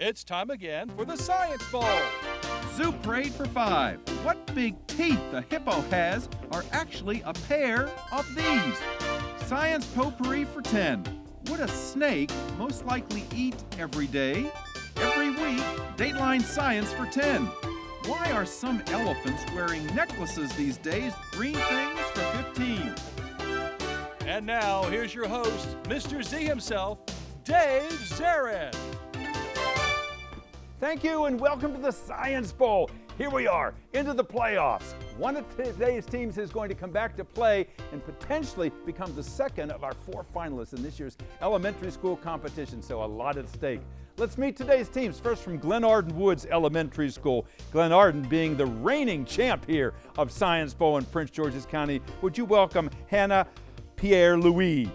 It's time again for the Science Bowl. Zoo Parade for 5. What big teeth the hippo has are actually a pair of these. Science Potpourri for 10. Would a snake most likely eat every day? Every week, Dateline Science for 10. Why are some elephants wearing necklaces these days? Green things for 15. And now, here's your host, Mr. Z himself, Dave Zarin. Thank you and welcome to the Science Bowl. Here we are, into the playoffs. One of today's teams is going to come back to play and potentially become the second of our 4 finalists in this year's elementary school competition, so a lot at stake. Let's meet today's teams. First from Glenarden Woods Elementary School. Glenarden being the reigning champ here of Science Bowl in Prince George's County. Would you welcome Hannah Pierre-Louis,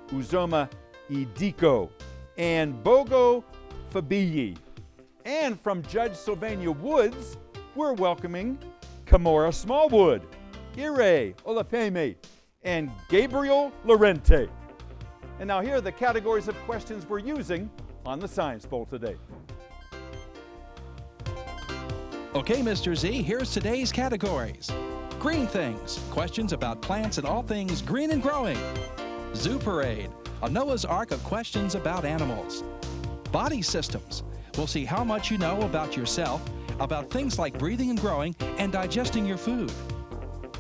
Uzoma Idiko, and Bogo Fabili. And from Judge Sylvania Woods, we're welcoming Kamora Smallwood, Ire Olapeme, and Gabriel Lorente. And now here are the categories of questions we're using on the Science Bowl today. Okay, Mr. Z, here's today's categories. Green things, questions about plants and all things green and growing. Zoo Parade, a Noah's Ark of questions about animals. Body systems, we'll see how much you know about yourself, about things like breathing and growing and digesting your food.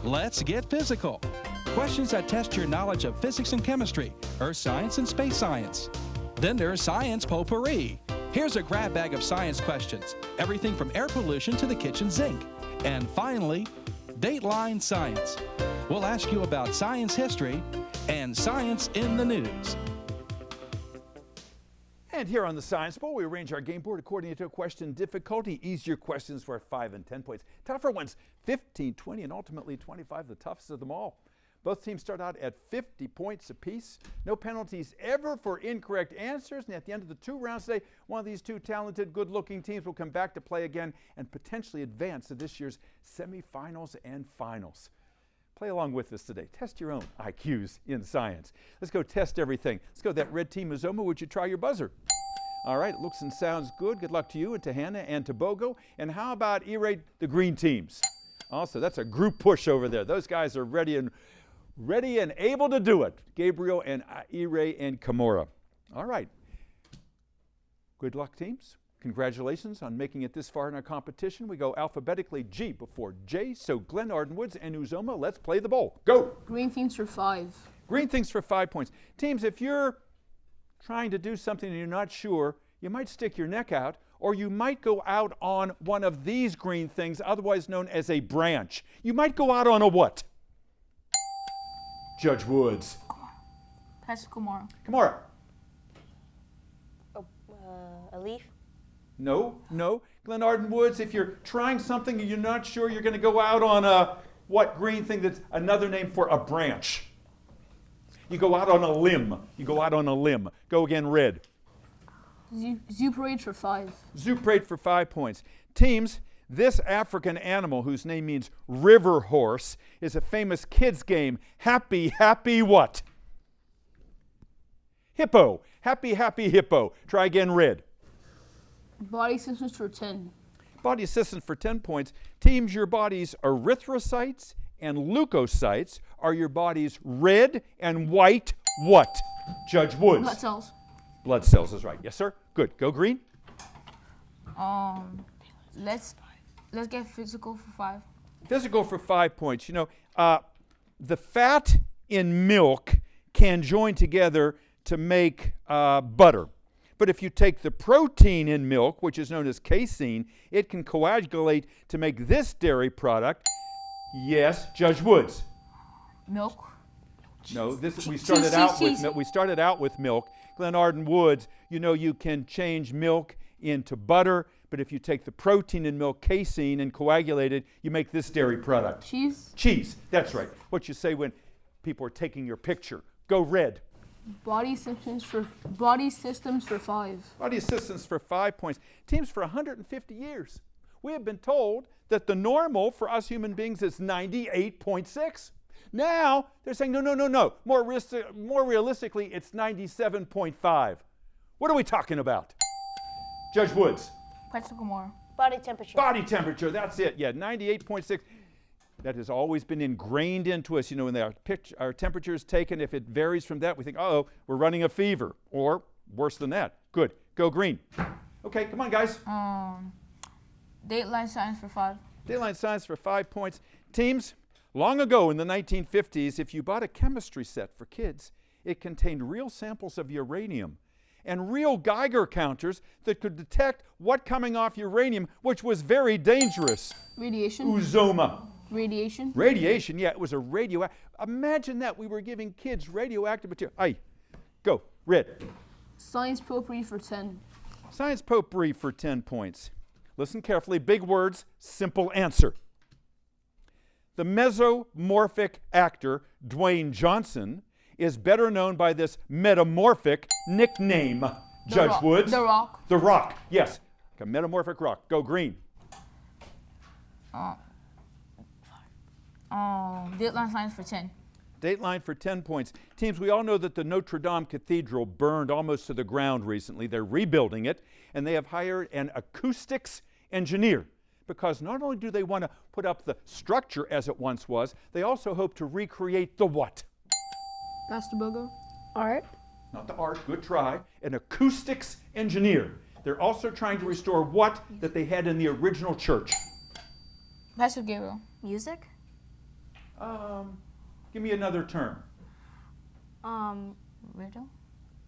Let's get physical. Questions that test your knowledge of physics and chemistry, earth science and space science. Then there's Science Potpourri. Here's a grab bag of science questions, everything from air pollution to the kitchen sink. And finally, Dateline Science. We'll ask you about science history and science in the news. And here on the Science Bowl, we arrange our game board according to question difficulty. Easier questions for 5 and 10 points. Tougher ones, 15, 20, and ultimately 25, the toughest of them all. Both teams start out at 50 points apiece. No penalties ever for incorrect answers. And at the end of the 2 rounds today, one of these 2 talented, good-looking teams will come back to play again and potentially advance to this year's semifinals and finals. Play along with us today. Test your own IQs in science. Let's go test everything. Let's go. That red team, Uzoma, would you try your buzzer? All right, it looks and sounds good. Good luck to you and to Hannah and to Bogo. And how about E-Ray, the green teams? Also, that's a group push over there. Those guys are ready and able to do it. Gabriel and E-Ray and Kamora. All right. Good luck, teams. Congratulations on making it this far in our competition. We go alphabetically G before J. So Glenarden Woods and Uzoma, let's play the bowl. Go. Green things for 5. Green things for 5 points. Teams, if you're trying to do something and you're not sure, you might stick your neck out, or you might go out on one of these green things, otherwise known as a branch. You might go out on a what? Judge Woods. Pass to Kamora. Kamora. A leaf? No. Glenarden Woods, if you're trying something and you're not sure, you're going to go out on a what green thing that's another name for a branch? You go out on a limb. Go again, red. Zoo Parade for 5. Zoo Parade for 5 points. Teams, this African animal, whose name means river horse, is a famous kids game. Happy what? Hippo. Happy hippo. Try again, red. Body systems for 10. Body systems for 10 points. Teams, your body's erythrocytes and leukocytes are your body's red and white what? Judge Woods. Blood cells. Blood cells is right. Yes, sir. Good. Go green. Let's get physical for 5. Physical for 5 points. You know, the fat in milk can join together to make butter. But if you take the protein in milk, which is known as casein, it can coagulate to make this dairy product. Yes, Judge Woods. Milk. No, we started out with milk. Glenarden Woods, you know you can change milk into butter, but if you take the protein in milk, casein, and coagulate it, you make this dairy product. Cheese. Cheese, that's right. What you say when people are taking your picture. Go red. Body systems for 5. Body systems for 5 points. Teams, for 150 years, we have been told that the normal for us human beings is 98.6. Now they're saying no. More realistically, it's 97.5. What are we talking about? Judge Woods. Practical more. Body temperature. Body temperature, that's it. Yeah, 98.6. That has always been ingrained into us. You know, when our temperature is taken, if it varies from that, we think, uh-oh, we're running a fever. Or worse than that. Good. Go green. Okay, come on, guys. Dateline science for 5. Dateline science for 5 points. Teams, long ago in the 1950s, if you bought a chemistry set for kids, it contained real samples of uranium and real Geiger counters that could detect what coming off uranium, which was very dangerous. Radiation. Uzoma. Radiation. Radiation, yeah, it was a radioactive. Imagine that, we were giving kids radioactive material. Aye, go, red. Science potpourri for 10. Science potpourri for 10 points. Listen carefully, big words, simple answer. The mesomorphic actor Dwayne Johnson is better known by this metamorphic nickname. Judge Woods. The Rock. The Rock, yes. A metamorphic rock. Go green. Dateline science for 10. Dateline for 10 points. Teams, we all know that the Notre Dame Cathedral burned almost to the ground recently. They're rebuilding it, and they have hired an acoustics engineer because not only do they want to put up the structure as it once was, they also hope to recreate the what? Pastor Bogo. Art. Not the art, good try. An acoustics engineer. They're also trying to restore what that they had in the original church? Pastor Gabriel. Music. Give me another term. Riddle.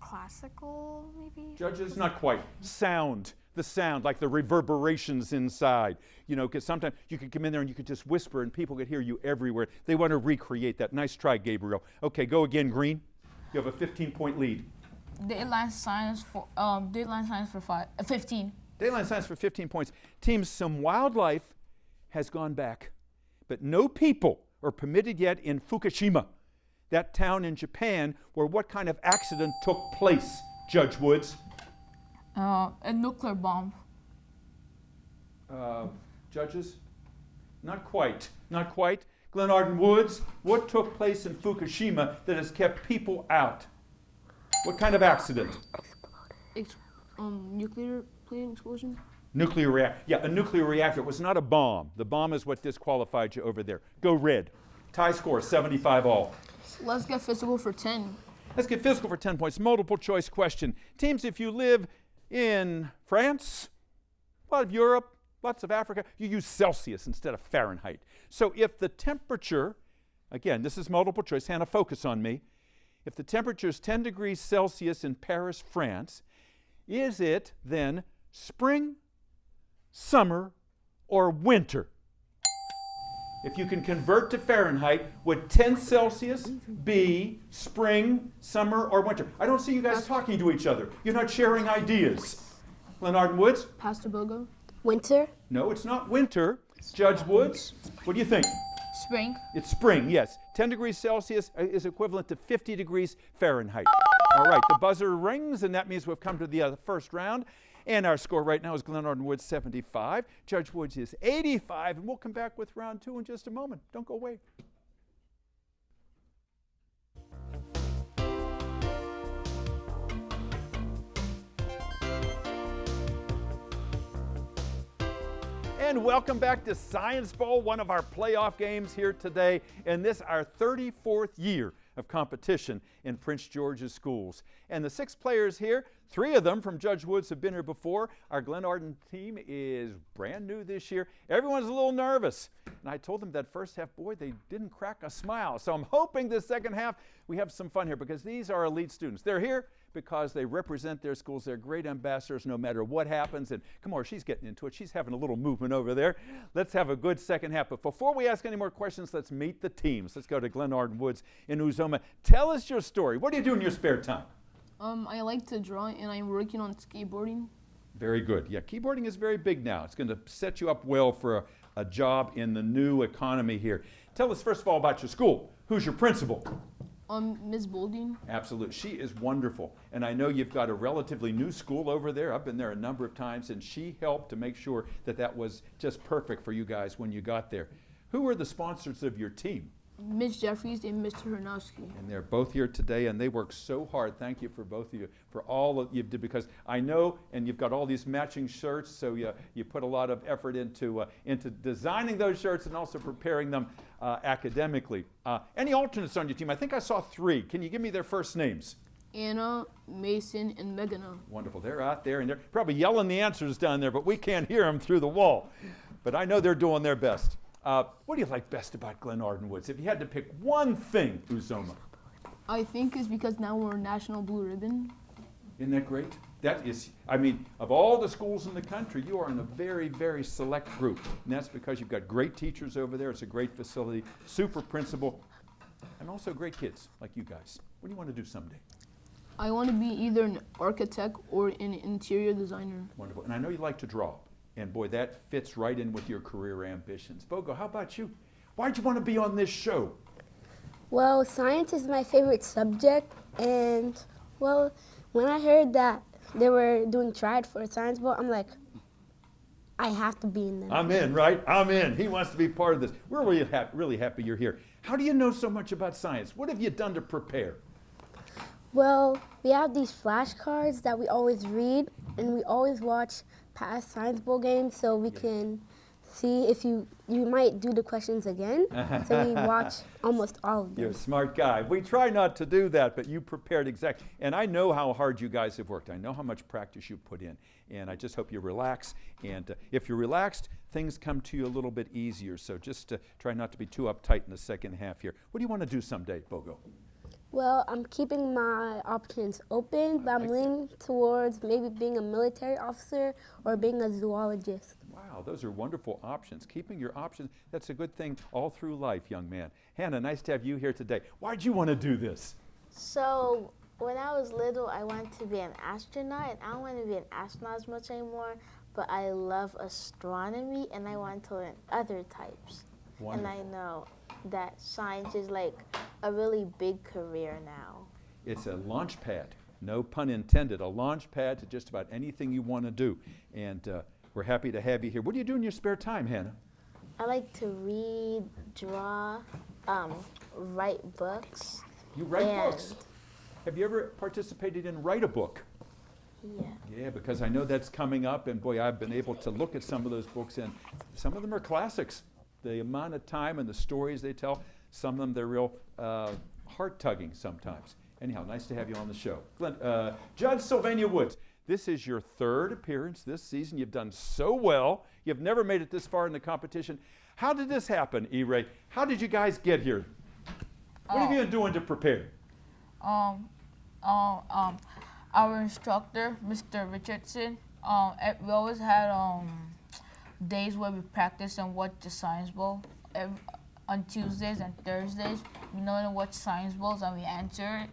Classical, maybe? Judges, not quite. Sound. The sound, like the reverberations inside. You know, because sometimes you could come in there and you could just whisper and people could hear you everywhere. They want to recreate that. Nice try, Gabriel. Okay, go again, green. You have a 15-point lead. Dateline science for 15. Dateline science for 15 points. Teams, some wildlife has gone back, but no people are permitted yet in Fukushima, that town in Japan where what kind of accident took place, Judge Woods? A nuclear bomb. Judges? Not quite. Not quite. Glenarden Woods, what took place in Fukushima that has kept people out? What kind of accident? Nuclear plant explosion. Nuclear reactor. Yeah, a nuclear reactor. It was not a bomb. The bomb is what disqualified you over there. Go red. Tie score, 75 all. Let's get physical for 10. Let's get physical for 10 points. Multiple choice question. Teams, if you live in France, a lot of Europe, lots of Africa, you use Celsius instead of Fahrenheit. So if the temperature, again, this is multiple choice, Hannah, focus on me. If the temperature is 10 degrees Celsius in Paris, France, is it then spring, summer, or winter? If you can convert to Fahrenheit, would 10 Celsius be spring, summer, or winter? I don't see you guys talking to each other. You're not sharing ideas. Glenarden Woods? Pastor Bogo. Winter. No, it's not winter. Judge Woods, what do you think? Spring. It's spring, yes. 10 degrees Celsius is equivalent to 50 degrees Fahrenheit. All right, the buzzer rings, and that means we've come to the first round. And our score right now is Glenarden Woods 75. Judge Woods is 85, and we'll come back with round 2 in just a moment. Don't go away. And welcome back to Science Bowl, one of our playoff games here today. And this our 34th year of competition in Prince George's schools. And the 6 players here, 3 of them from Judge Woods have been here before. Our Glenarden team is brand new this year. Everyone's a little nervous. And I told them that first half, boy, they didn't crack a smile. So I'm hoping this second half we have some fun here because these are elite students. They're here because they represent their schools. They're great ambassadors no matter what happens. And come on, she's getting into it. She's having a little movement over there. Let's have a good second half. But before we ask any more questions, let's meet the teams. Let's go to Glenarden Woods in Uzoma. Tell us your story. What do you do in your spare time? I like to draw and I'm working on skateboarding. Very good. Yeah, keyboarding is very big now. It's going to set you up well for a job in the new economy here. Tell us first of all about your school. Who's your principal? Ms. Boulding. Absolutely. She is wonderful. And I know you've got a relatively new school over there. I've been there a number of times, and she helped to make sure that that was just perfect for you guys when you got there. Who are the sponsors of your team? Ms. Jeffries and Mr. Hernowski. And they're both here today, and they work so hard. Thank you for both of you, for all that you did, because I know, and you've got all these matching shirts, so you put a lot of effort into designing those shirts and also preparing them academically. Any alternates on your team? I think I saw 3. Can you give me their first names? Anna, Mason, and Megana. Wonderful. They're out there, and they're probably yelling the answers down there, but we can't hear them through the wall. But I know they're doing their best. What do you like best about Glenarden Woods? If you had to pick one thing, Uzoma. I think it's because now we're National Blue Ribbon. Isn't that great? That is, I mean, of all the schools in the country, you are in a very, very select group. And that's because you've got great teachers over there. It's a great facility, super principal, and also great kids like you guys. What do you want to do someday? I want to be either an architect or an interior designer. Wonderful. And I know you like to draw. And boy, that fits right in with your career ambitions. Bogo, how about you? Why'd you want to be on this show? Well, science is my favorite subject, and well, when I heard that they were doing triad for a science bowl, I'm like, I have to be in them. I'm in, right? I'm in. He wants to be part of this. We're really happy you're here. How do you know so much about science? What have you done to prepare? Well, we have these flashcards that we always read, and we always watch past Science Bowl games so we can see if you might do the questions again. So we watch almost all of them. You're a smart guy. We try not to do that, but you prepared exactly. And I know how hard you guys have worked. I know how much practice you put in. And I just hope you relax. And if you're relaxed, things come to you a little bit easier. So just try not to be too uptight in the second half here. What do you want to do someday, Bogo? Well, I'm keeping my options open, but I'm leaning towards maybe being a military officer or being a zoologist. Wow, those are wonderful options. Keeping your options, that's a good thing all through life, young man. Hannah, nice to have you here today. Why'd you want to do this? So when I was little, I wanted to be an astronaut, and I don't want to be an astronaut as much anymore, but I love astronomy, and I want to learn other types. Wonderful. And I know that science is like a really big career now. It's a launch pad, no pun intended, a launch pad to just about anything you want to do. And we're happy to have you here. What do you do in your spare time, Hannah? I like to read, draw, write books. You write books. Have you ever participated in Write a Book? Yeah. Yeah, because I know that's coming up, and boy, I've been able to look at some of those books, and some of them are classics. The amount of time and the stories they tell, some of them they're real heart-tugging sometimes. Anyhow, nice to have you on the show. Judge Sylvania Woods, this is your 3rd appearance this season. You've done so well. You've never made it this far in the competition. How did this happen, E-Ray? How did you guys get here? What have you been doing to prepare? Our instructor, Mr. Richardson, we always had days where we practice and watch the Science Bowl. On Tuesdays and Thursdays, we know to watch Science Bowls and we answer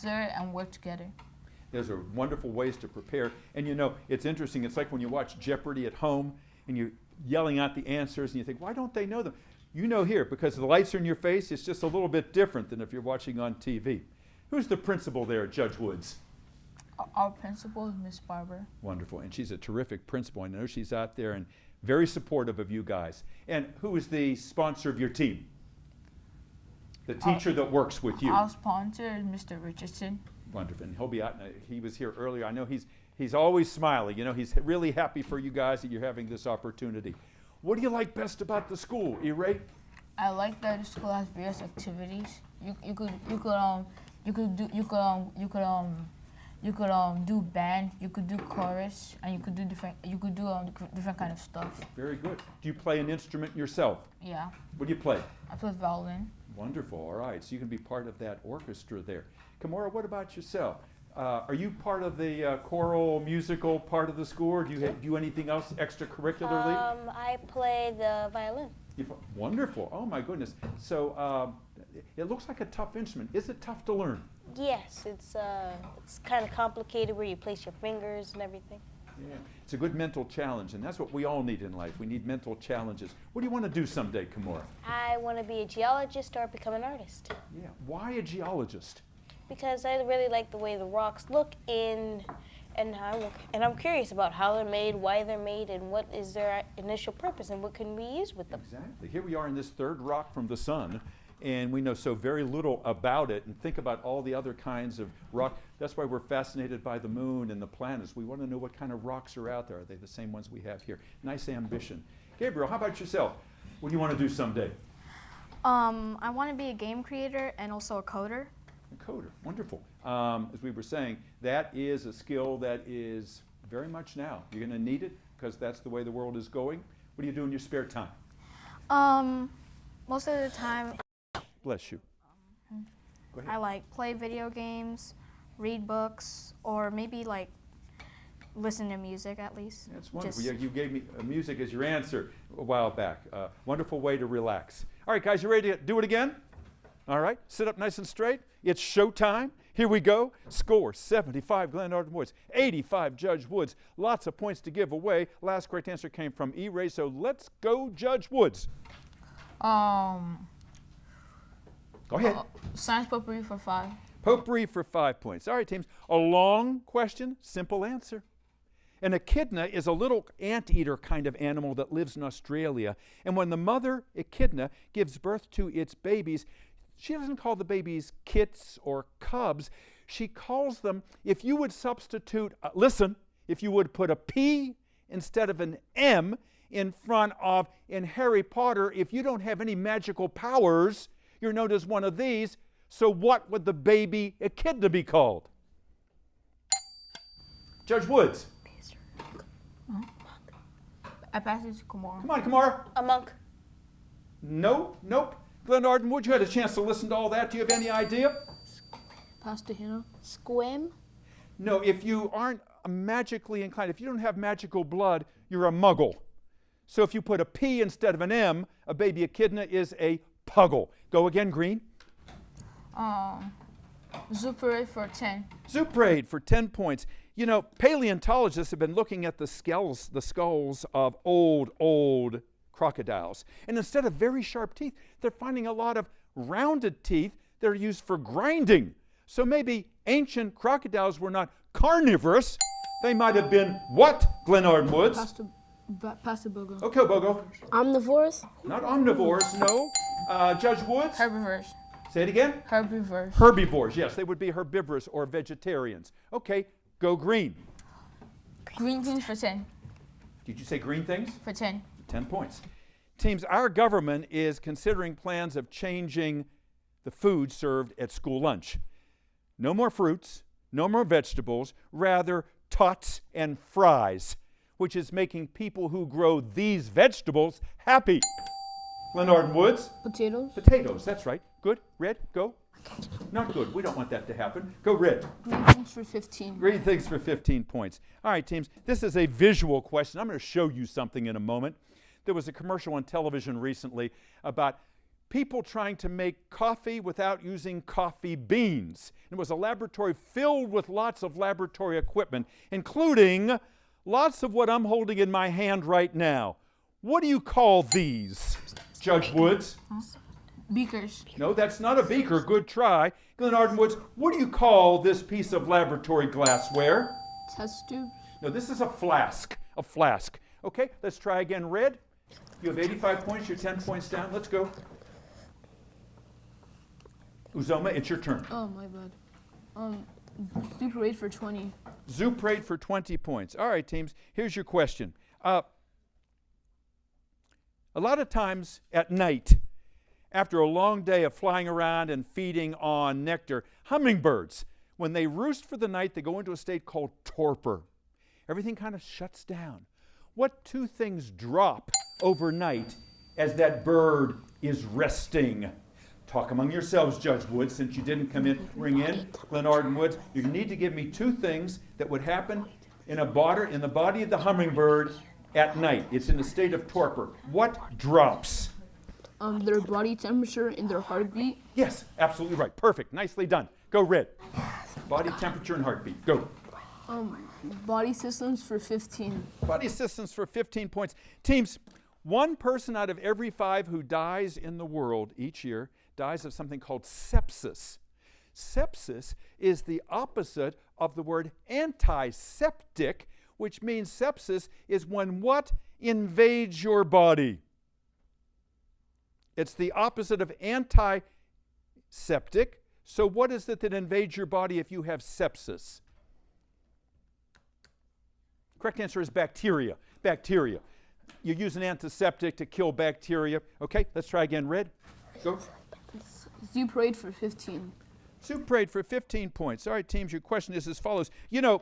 and work together. Those are wonderful ways to prepare. And you know, it's interesting. It's like when you watch Jeopardy at home and you're yelling out the answers and you think, why don't they know them? You know here, because the lights are in your face, it's just a little bit different than if you're watching on TV. Who's the principal there at Judge Woods? Our principal is Miss Barber. Wonderful. And she's a terrific principal. I know she's out there and very supportive of you guys. And who is the sponsor of your team? The teacher that works with you. Our sponsor is Mr. Richardson. Wonderful. And he'll be out. He was here earlier. I know he's always smiling. You know, he's really happy for you guys that you're having this opportunity. What do you like best about the school, E-Ray? I like that the school has various activities. You could do band, you could do chorus, and you could do different kind of stuff. Very good. Do you play an instrument yourself? Yeah. What do you play? I play violin. Wonderful. All right. So you can be part of that orchestra there. Kimura, what about yourself? Are you part of the choral musical part of the school, or do you do anything else extracurricularly? I play the violin. Wonderful. Oh my goodness. So it looks like a tough instrument. Is it tough to learn? Yes, it's kind of complicated where you place your fingers and everything. Yeah, it's a good mental challenge, and that's what we all need in life. We need mental challenges. What do you want to do someday, Kimura? I want to be a geologist or become an artist. Yeah. Why a geologist? Because I really like the way the rocks look and I'm curious about how they're made, why they're made, and what is their initial purpose, and what can we use with them. Exactly. Here we are in this 3rd rock from the sun, and we know so very little about it, and think about all the other kinds of rock. That's why we're fascinated by the moon and the planets. We want to know what kind of rocks are out there. Are they the same ones we have here? Nice ambition. Gabriel, how about yourself? What do you want to do someday? I want to be a game creator and also a coder. A coder, wonderful. As we were saying, that is a skill that is very much now. You're going to need it because that's the way the world is going. What do you do in your spare time? Most of the time, Bless you. Go ahead. I like play video games, read books, or maybe like listen to music at least. That's wonderful. Just- Yeah, you gave me music as your answer a while back. Wonderful way to relax. All right, guys, you ready to do it again? All right, sit up nice and straight. It's showtime. Here we go. Score 75 Glenarden Woods, 85 Judge Woods. Lots of points to give away. Last correct answer came from E-Ray, so let's go Judge Woods. Go ahead. Science potpourri for 5. Potpourri for 5 points. All right, teams. A long question, simple answer. An echidna is a little anteater kind of animal that lives in Australia. And when the mother echidna gives birth to its babies, she doesn't call the babies kits or cubs. She calls them, if you would substitute, listen, if you would put a P instead of an M in front of, in Harry Potter, if you don't have any magical powers, you're known as one of these. So what would the baby echidna be called? Judge Woods. I pass it to Kamara. Come on, Kamara. A monk. No, nope. Glenarden Wood, you had a chance to listen to all that. Do you have any idea? Pass to Hannah. Squim. No, if you aren't magically inclined, if you don't have magical blood, you're a muggle. So if you put a P instead of an M, a baby echidna is a puggle. Go again, Green. Zuperate for 10. Zuprade for 10 points. You know, paleontologists have been looking at the skulls of old crocodiles. And instead of very sharp teeth, they're finding a lot of rounded teeth that are used for grinding. So maybe ancient crocodiles were not carnivorous. They might have been what, Glenarden Woods? Pass to Bogo. Okay, Bogo. Omnivores? Not omnivores, no. Judge Woods? Herbivores. Say it again. Herbivores. Herbivores, yes, they would be herbivorous or vegetarians. Okay, go Green. Green things for 10. Did you say green things? For 10. 10 points. Teams, our government is considering plans of changing the food served at school lunch. No more fruits, no more vegetables, rather tots and fries, which is making people who grow these vegetables happy. Glenarden Woods? Potatoes. Potatoes, that's right. Good. Red, go. Not good. We don't want that to happen. Go Red. Green things for 15. Green things for 15 points. All right, teams, this is a visual question. I'm going to show you something in a moment. There was a commercial on television recently about people trying to make coffee without using coffee beans. It was a laboratory filled with lots of laboratory equipment, including lots of what I'm holding in my hand right now. What do you call these, Judge Woods? Beakers. No, that's not a beaker. Good try. Glenarden Woods, what do you call this piece of laboratory glassware? Test tubes. No, this is a flask. A flask. Okay, let's try again. Red, you have 85 points. You're 10 points down. Let's go. Uzoma, it's your turn. Oh, my bad. Super 8 for 20. Zuprate for 20 points. All right, teams, here's your question. A lot of times at night, after a long day of flying around and feeding on nectar, hummingbirds, when they roost for the night, they go into a state called torpor. Everything kind of shuts down. What two things drop overnight as that bird is resting? Talk among yourselves, Judge Woods, since you didn't ring in. Glenarden Woods, you need to give me two things that would happen in the body of the hummingbird at night. It's in a state of torpor. What drops? Their body temperature and their heartbeat. Yes, absolutely right. Perfect. Nicely done. Go Red. Body temperature and heartbeat. Go. Body systems for 15. Body systems for 15 points. Teams, one person out of every 5 who dies in the world each year dies of something called sepsis. Sepsis is the opposite of the word antiseptic, which means sepsis is when what invades your body? It's the opposite of antiseptic. So what is it that invades your body if you have sepsis? Correct answer is bacteria. Bacteria. You use an antiseptic to kill bacteria. Okay, let's try again. Red. Go. Zoo parade for 15. Zoo parade for 15 points. All right, teams, your question is as follows. You know,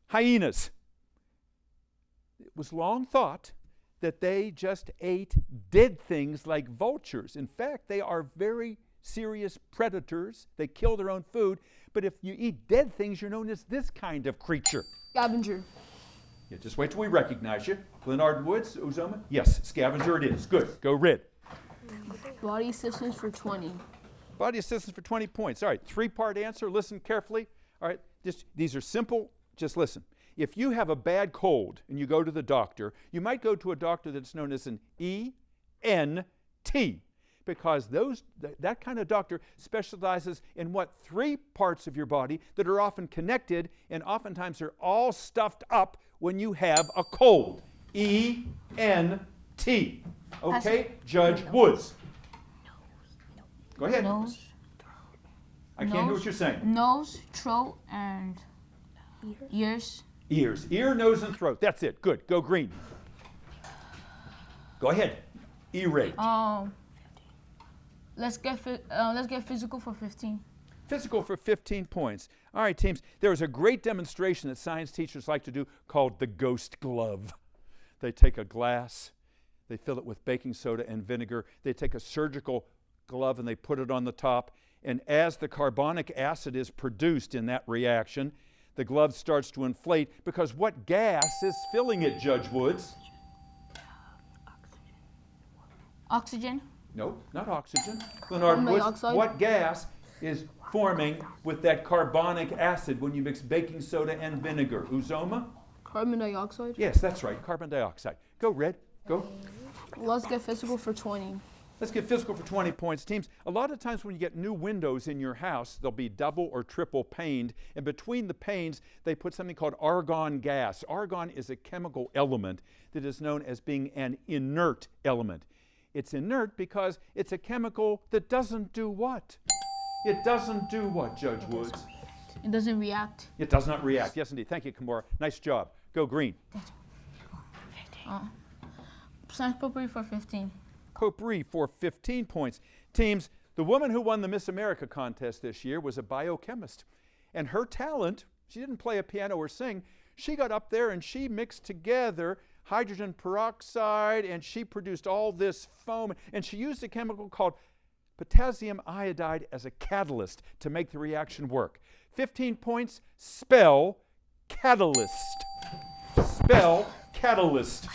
hyenas. It was long thought that they just ate dead things like vultures. In fact, they are very serious predators. They kill their own food. But if you eat dead things, you're known as this kind of creature. Scavenger. Yeah, just wait till we recognize you. Glenarden Woods, Uzoma? Yes, scavenger it is. Good. Go red. Body assistance for 20. Body assistance for 20 points. All right, three-part answer. Listen carefully. All right, these are simple. Just listen. If you have a bad cold and you go to the doctor, you might go to a doctor that's known as an ENT, because that kind of doctor specializes in three parts of your body that are often connected, and oftentimes they're all stuffed up when you have a cold. ENT. Okay, Judge Woods. Go ahead. Nose. I can't hear what you're saying. Nose, throat, and ears. Ears. Ear, nose, and throat. That's it. Good. Go green. Go ahead. E-rate. Let's get physical for 15. Physical for 15 points. All right, teams. There is a great demonstration that science teachers like to do called the ghost glove. They take a glass, they fill it with baking soda and vinegar. They take a surgical glove and they put it on the top. And as the carbonic acid is produced in that reaction, the glove starts to inflate, because what gas is filling it, Judge Woods? Oxygen. No, not oxygen. Glenarden Woods, dioxide? what gas is forming with that carbonic acid when you mix baking soda and vinegar? Uzoma? Carbon dioxide. Yes, that's right, carbon dioxide. Go, Red. Go. Let's get physical for 20. Let's get physical for 20 points. Teams, a lot of times when you get new windows in your house, they'll be double or triple paned, and between the panes, they put something called argon gas. Argon is a chemical element that is known as being an inert element. It's inert because it's a chemical that doesn't do what? It doesn't do what, Judge Woods? It doesn't react. It does not react. Yes, indeed. Thank you, Kimura. Nice job. Go green. Science potpourri for 15. Potpourri for 15 points. Teams, the woman who won the Miss America contest this year was a biochemist. And her talent, she didn't play a piano or sing, she got up there and she mixed together hydrogen peroxide, and she produced all this foam, and she used a chemical called potassium iodide as a catalyst to make the reaction work. 15 points. Spell catalyst. Spell catalyst.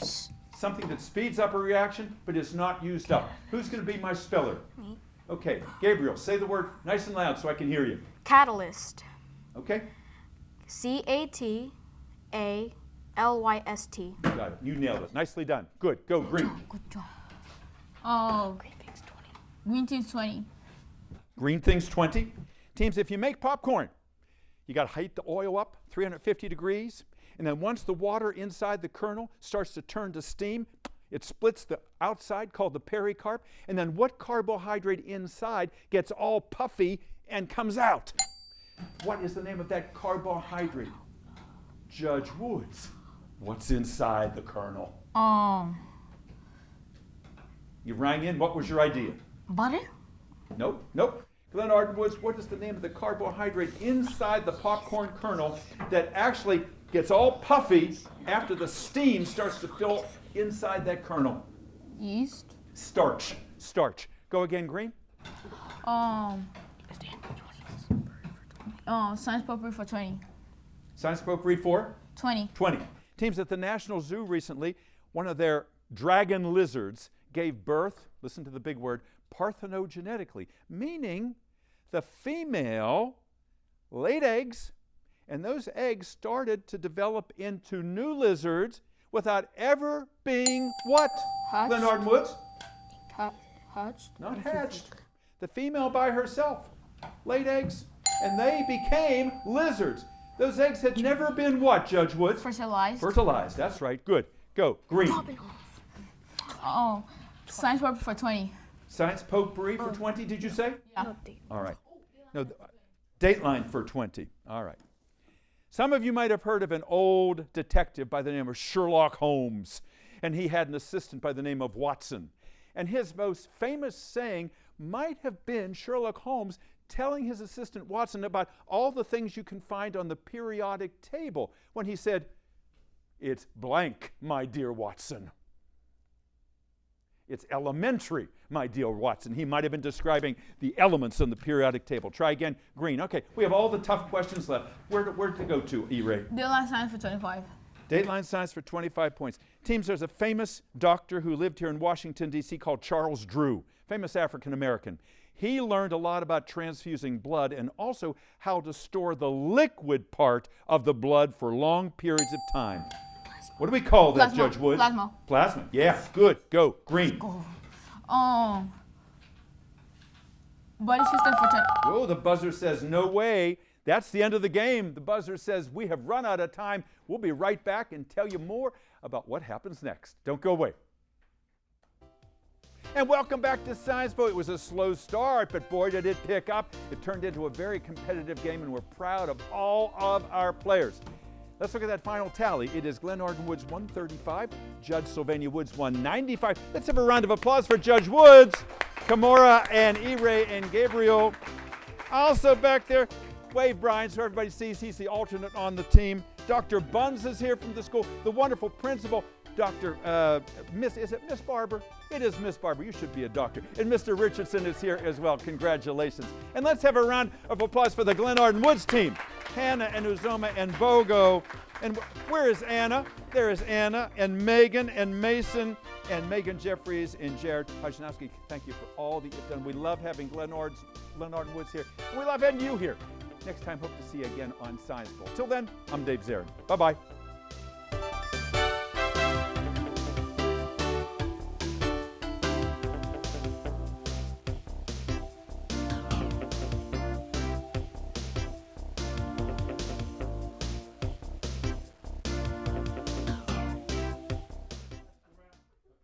Something that speeds up a reaction but is not used up. Who's going to be my speller? Me. Okay, Gabriel, say the word nice and loud so I can hear you. Catalyst. Okay? CATALYST. Got it. You nailed it. Nicely done. Good. Go green. Good job. Green things 20. Green things 20. Green things 20. Teams, if you make popcorn, you got to heat the oil up 350 degrees, and then once the water inside the kernel starts to turn to steam, it splits the outside called the pericarp, and then what carbohydrate inside gets all puffy and comes out? What is the name of that carbohydrate? Judge Woods. What's inside the kernel? You rang in. What was your idea? Butter? Nope. Glenarden Woods, what is the name of the carbohydrate inside the popcorn kernel that actually gets all puffy after the steam starts to fill inside that kernel? Yeast. Starch. Go again, green. Science potpourri for 20. Science potpourri for? 20. 20. Teams at the National Zoo recently, one of their dragon lizards gave birth, listen to the big word, parthenogenetically, meaning the female laid eggs, and those eggs started to develop into new lizards without ever being what? Hatched. Glenarden Woods? Hatched. Not hatched. The female by herself laid eggs, and they became lizards. Those eggs had never been what, Judge Woods? Fertilized. Fertilized, that's right. Good. Go. Green. Science paper for 20. Science potpourri for 20, did you say? Yeah. All right. No, Dateline for 20. All right. Some of you might have heard of an old detective by the name of Sherlock Holmes, and he had an assistant by the name of Watson. And his most famous saying might have been Sherlock Holmes telling his assistant Watson about all the things you can find on the periodic table when he said, "It's blank, my dear Watson." It's elementary, my dear Watson. He might have been describing the elements on the periodic table. Try again, green. Okay, we have all the tough questions left. Where to go to, E-Ray? Dateline science for 25. Dateline science for 25 points. Teams, there's a famous doctor who lived here in Washington, D.C. called Charles Drew, famous African-American. He learned a lot about transfusing blood and also how to store the liquid part of the blood for long periods of time. What do we call that, Plasma. Judge Wood? Plasma. Plasma. Yeah, good. Go. Green. Body system for 10. Oh, the buzzer says no way. That's the end of the game. The buzzer says we have run out of time. We'll be right back and tell you more about what happens next. Don't go away. And welcome back to Science Bowl. It was a slow start, but boy, did it pick up. It turned into a very competitive game, and we're proud of all of our players. Let's look at that final tally. It is Glenarden Woods 135, Judge Sylvania Woods 195. Let's have a round of applause for Judge Woods, Kamora, and E-Ray and Gabriel. Also back there, wave Brian so everybody sees he's the alternate on the team. Dr. Buns is here from the school, the wonderful principal, is it Miss Barber? It is Miss Barber. You should be a doctor. And Mr. Richardson is here as well. Congratulations. And let's have a round of applause for the Glenarden Woods team. Hannah and Uzoma and Bogo. And where is Anna? There is Anna and Megan and Mason and Megan Jeffries and Jared Hajnowski. Thank you for all that you've done. We love having Glenarden Woods here. And we love having you here. Next time, hope to see you again on Science Bowl. Till then, I'm Dave Zarin. Bye-bye.